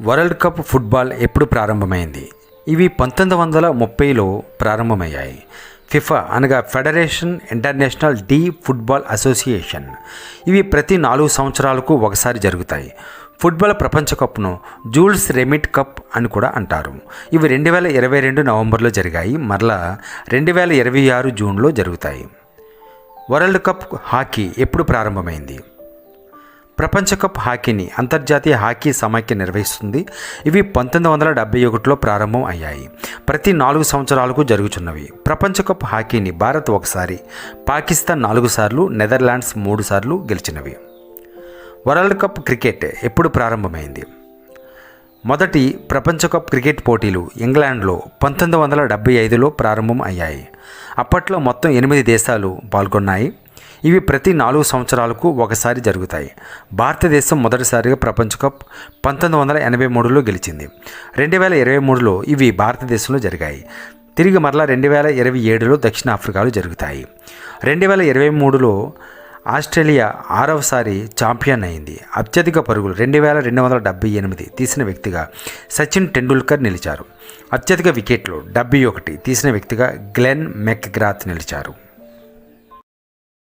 World cup football ఎప్పుడు ప్రారంభమైంది? ఇవి 1930లో ప్రారంభమయ్యాయి. ఫిఫా అనగా federation international D football association. ఇవి ప్రతి 4 సంవత్సరాలకు ఒకసారి జరుగుతాయి. ఫుట్బాల్ ప్రపంచ కప్ను జూల్స్ రెమిట్ కప్ అని కూడా అంటారు. ఇవి 2022 నవంబర్లో జరిగాయి. మరలా 2026 జూన్లో జరుగుతాయి. వరల్డ్ కప్ హాకీ ఎప్పుడు ప్రారంభమైంది? ప్రపంచ కప్ హాకీని అంతర్జాతీయ హాకీ సమాఖ్య నిర్వహిస్తుంది. ఇవి 1971లో ప్రారంభం అయ్యాయి. ప్రతి 4 సంవత్సరాలకు జరుగుతున్నవి. ప్రపంచ కప్ హాకీని భారత్ ఒకసారి, పాకిస్తాన్ 4 సార్లు, నెదర్లాండ్స్ 3 సార్లు గెలిచినవి. వరల్డ్ కప్ క్రికెట్ ఎప్పుడు ప్రారంభమైంది? మొదటి ప్రపంచ కప్ క్రికెట్ పోటీలు ఇంగ్లాండ్లో 1975లో ప్రారంభం అయ్యాయి. అప్పట్లో మొత్తం 8 దేశాలు పాల్గొన్నాయి. ఇవి ప్రతి 4 సంవత్సరాలకు ఒకసారి జరుగుతాయి. భారతదేశం మొదటిసారిగా ప్రపంచ కప్ 1983లో గెలిచింది. 2023లో ఇవి భారతదేశంలో జరిగాయి. తిరిగి మరలా 2027లో దక్షిణాఫ్రికాలో జరుగుతాయి. 2023లో ఆస్ట్రేలియా 6వసారి ఛాంపియన్ అయింది. అత్యధిక పరుగులు 2278 తీసిన వ్యక్తిగా సచిన్ టెండూల్కర్ నిలిచారు. అత్యధిక వికెట్లు 71 తీసిన వ్యక్తిగా గ్లెన్ మెక్గ్రాత్ నిలిచారు.